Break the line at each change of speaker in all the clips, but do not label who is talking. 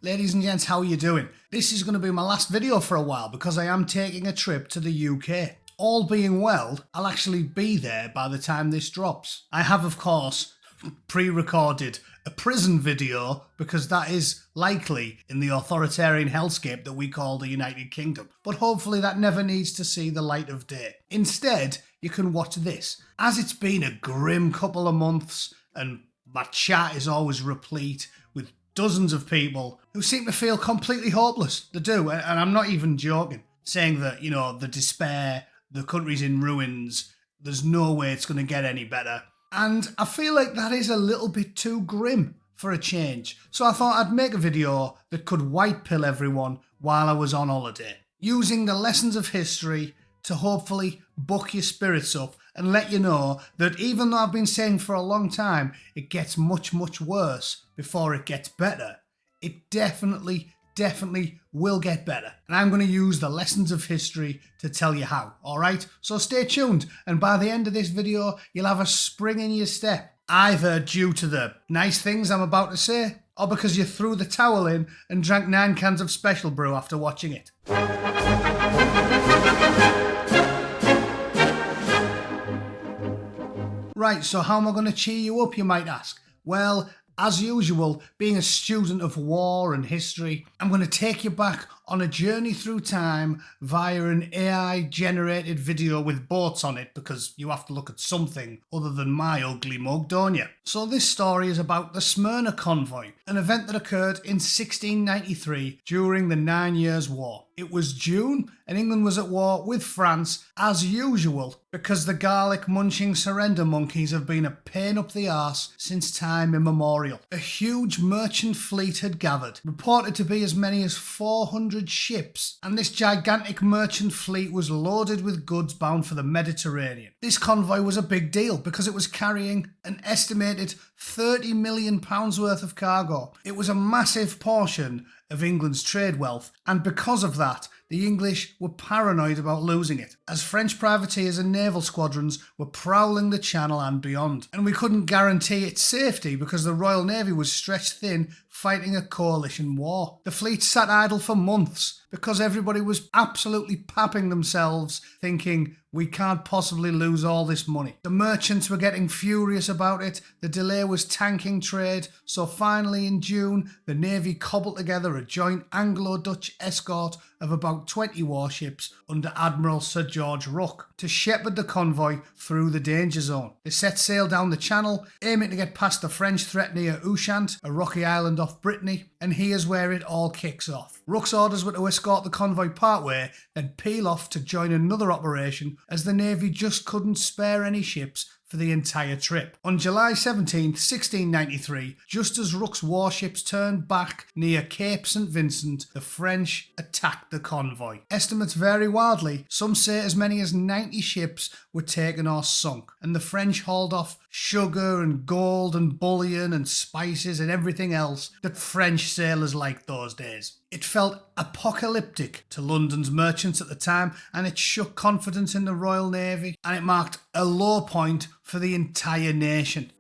Ladies and gents, how are you doing? This is going to be my last video for a while because I am taking a trip to the UK. All being well, I'll actually be there by the time this drops. I have, of course, pre-recorded a prison video because that is likely in the authoritarian hellscape that we call the United Kingdom. But hopefully that never needs to see the light of day. Instead, you can watch this. As it's been a grim couple of months and my chat is always replete with dozens of people who seem to feel completely hopeless. They do, and I'm not even joking, saying that, you know, the despair, the country's in ruins, there's no way it's going to get any better. And I feel like that is a little bit too grim for a change. So I thought I'd make a video that could white pill everyone while I was on holiday, using the lessons of history to hopefully buck your spirits up and let you know that even though I've been saying for a long time it gets much, much worse before it gets better, it definitely will get better. And I'm going to use the lessons of history to tell you how, alright? So stay tuned, and by the end of this video, you'll have a spring in your step, either due to the nice things I'm about to say, or because you threw the towel in and drank 9 cans of special brew after watching it. Right, so how am I going to cheer you up, you might ask? Well, as usual, being a student of war and history, I'm going to take you back on a journey through time via an AI-generated video with boats on it, because you have to look at something other than my ugly mug, don't you? So this story is about the Smyrna Convoy, an event that occurred in 1693 during the 9 Years' War. It was June, and England was at war with France, as usual, because the garlic-munching surrender monkeys have been a pain up the arse since time immemorial. A huge merchant fleet had gathered, reported to be as many as 400 ships, and this gigantic merchant fleet was loaded with goods bound for the Mediterranean. This convoy was a big deal because it was carrying an estimated £30 million worth of cargo. It was a massive portion of England's trade wealth, and because of that, the English were paranoid about losing it, as French privateers and naval squadrons were prowling the Channel and beyond. And we couldn't guarantee its safety because the Royal Navy was stretched thin fighting a coalition war. The fleet sat idle for months because everybody was absolutely papping themselves thinking, we can't possibly lose all this money. The merchants were getting furious about it, the delay was tanking trade, so finally in June, the Navy cobbled together a joint Anglo-Dutch escort of about 20 warships under Admiral Sir George Rooke to shepherd the convoy through the danger zone. They set sail down the Channel, aiming to get past the French threat near Ushant, a rocky island off Brittany, and here's where it all kicks off. Rooke's orders were to escort the convoy partway, then peel off to join another operation, as the Navy just couldn't spare any ships for the entire trip. On July 17, 1693, just as Rooke's warships turned back near Cape St Vincent, the French attacked the convoy. Estimates vary wildly. Some say as many as 90 ships were taken or sunk, and the French hauled off sugar and gold and bullion and spices and everything else that French sailors liked those days. It felt apocalyptic to London's merchants at the time, and it shook confidence in the Royal Navy, and it marked a low point for the entire nation.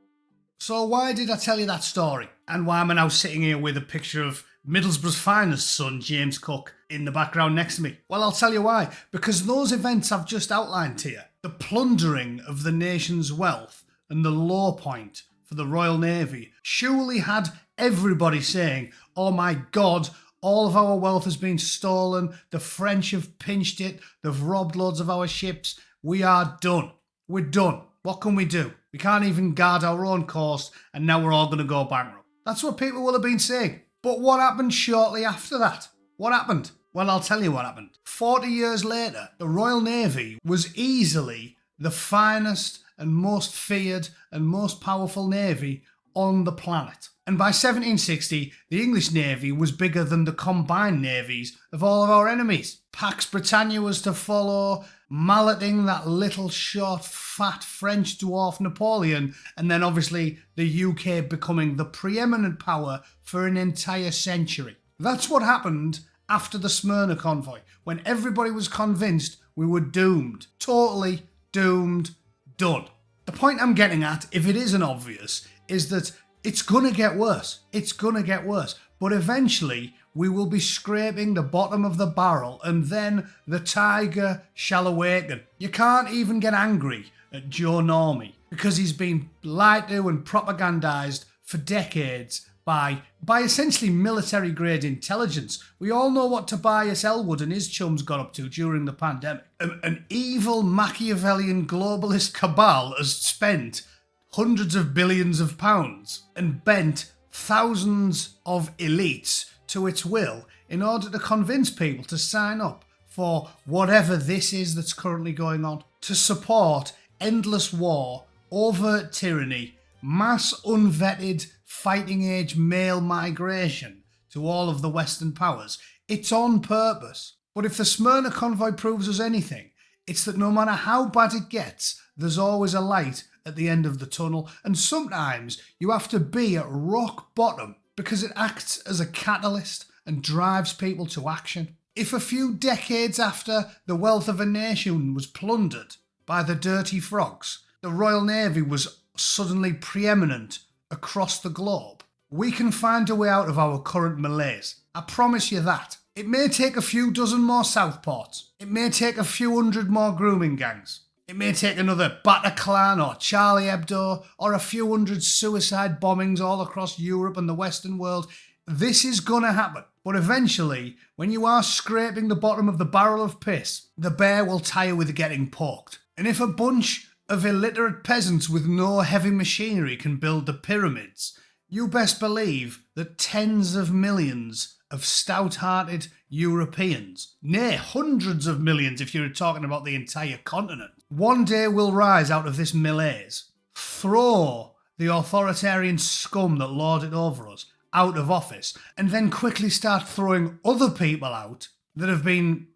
So why did I tell you that story? And why am I now sitting here with a picture of Middlesbrough's finest son, James Cook, in the background next to me? Well, I'll tell you why. Because those events I've just outlined to you, the plundering of the nation's wealth and the low point for the Royal Navy, surely had everybody saying, oh my God, all of our wealth has been stolen, the French have pinched it, they've robbed loads of our ships, we are done. We're done. What can we do? We can't even guard our own coast, and now we're all going to go bankrupt. That's what people will have been saying. But what happened shortly after that? What happened? Well, I'll tell you what happened. 40 years later, the Royal Navy was easily the finest and most feared and most powerful navy on the planet. And by 1760, the English Navy was bigger than the combined navies of all of our enemies. Pax Britannia was to follow, malleting that little short, fat French dwarf Napoleon, and then obviously the UK becoming the preeminent power for an entire century. That's what happened after the Smyrna Convoy, when everybody was convinced we were doomed. Totally doomed, done. The point I'm getting at, if it isn't obvious, is that it's gonna get worse. It's gonna get worse. But eventually we will be scraping the bottom of the barrel, and then the tiger shall awaken. You can't even get angry at Joe Normie because he's been lied to and propagandized for decades by essentially military grade intelligence. We all know what Tobias Ellwood and his chums got up to during the pandemic. An evil Machiavellian globalist cabal has spent hundreds of billions of pounds and bent thousands of elites to its will in order to convince people to sign up for whatever this is that's currently going on, to support endless war, overt tyranny, mass unvetted fighting age male migration to all of the Western powers. It's on purpose. But if the Smyrna convoy proves us anything, it's that no matter how bad it gets, there's always a light at the end of the tunnel, and sometimes you have to be at rock bottom because it acts as a catalyst and drives people to action. If a few decades after the wealth of a nation was plundered by the dirty frogs, the Royal Navy was suddenly preeminent across the globe, we can find a way out of our current malaise. I promise you that. It may take a few dozen more Southports. It may take a few hundred more grooming gangs. It may take another Bataclan or Charlie Hebdo or a few hundred suicide bombings all across Europe and the Western world. This is gonna happen. But eventually, when you are scraping the bottom of the barrel of piss, the bear will tire with getting poked. And if a bunch of illiterate peasants with no heavy machinery can build the pyramids, you best believe that tens of millions of stout-hearted Europeans, nay, hundreds of millions if you're talking about the entire continent, one day will rise out of this malaise, throw the authoritarian scum that lord it over us out of office, and then quickly start throwing other people out that have been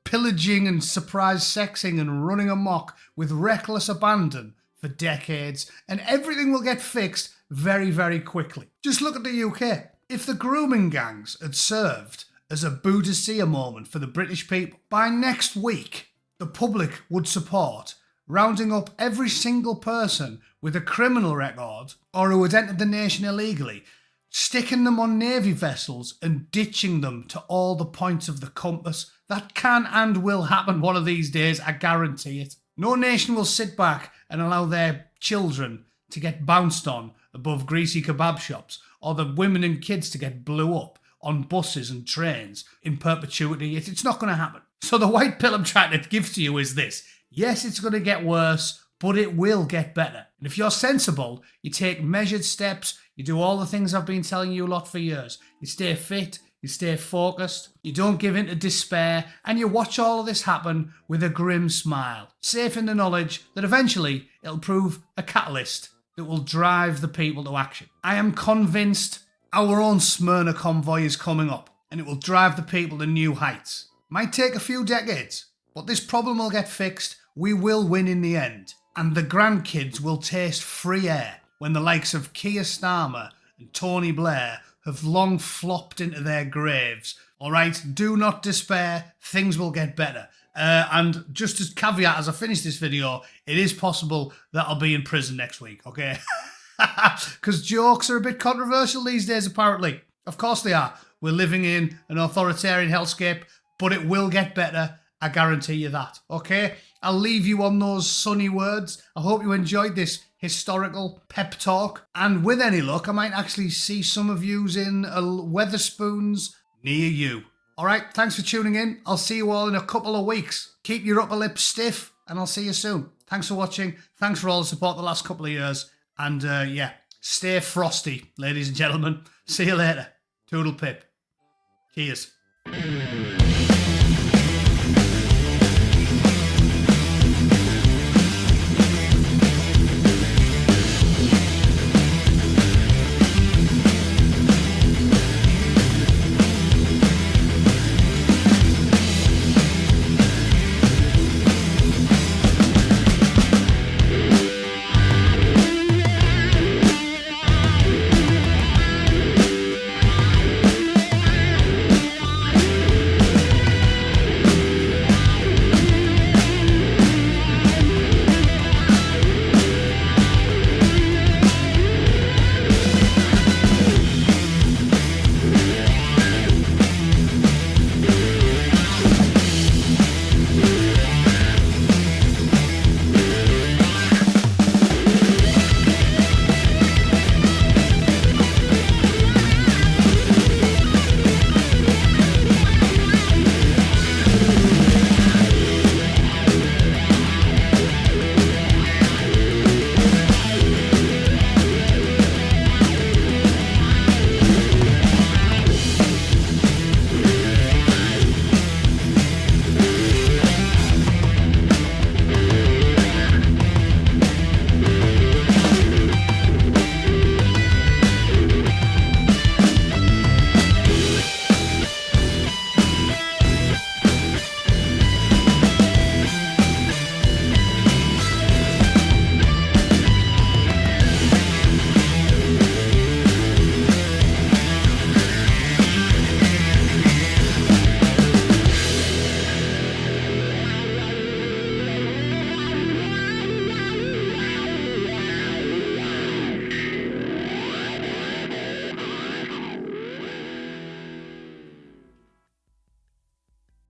pillaging and surprise sexing and running amok with reckless abandon for decades, and everything will get fixed very, very quickly. Just look at the UK. If the grooming gangs had served as a Boudicca moment for the British people, by next week, the public would support rounding up every single person with a criminal record or who had entered the nation illegally, sticking them on navy vessels and ditching them to all the points of the compass. That can and will happen one of these days, I guarantee it. No nation will sit back and allow their children to get bounced on above greasy kebab shops, or the women and kids to get blew up on buses and trains in perpetuity. It's not going to happen. So the white pill I'm trying to give to you is this. Yes, it's going to get worse, but it will get better. And if you're sensible, you take measured steps, you do all the things I've been telling you a lot for years. You stay fit, you stay focused, you don't give in to despair, and you watch all of this happen with a grim smile, safe in the knowledge that eventually it'll prove a catalyst that will drive the people to action. I am convinced our own Smyrna convoy is coming up, and it will drive the people to new heights. Might take a few decades, but this problem will get fixed. We will win in the end, and the grandkids will taste free air when the likes of Keir Starmer and Tony Blair have long flopped into their graves. All right, do not despair. Things will get better. And just as caveat, as I finish this video, it is possible that I'll be in prison next week, okay? Because jokes are a bit controversial these days, apparently. Of course they are. We're living in an authoritarian hellscape, but it will get better. I guarantee you that, okay? I'll leave you on those sunny words. I hope you enjoyed this historical pep talk. And with any luck, I might actually see some of yous in Wetherspoons near you. All right, thanks for tuning in. I'll see you all in a couple of weeks. Keep your upper lip stiff, and I'll see you soon. Thanks for watching. Thanks for all the support the last couple of years. And yeah, stay frosty, ladies and gentlemen. See you later. Toodle pip. Cheers.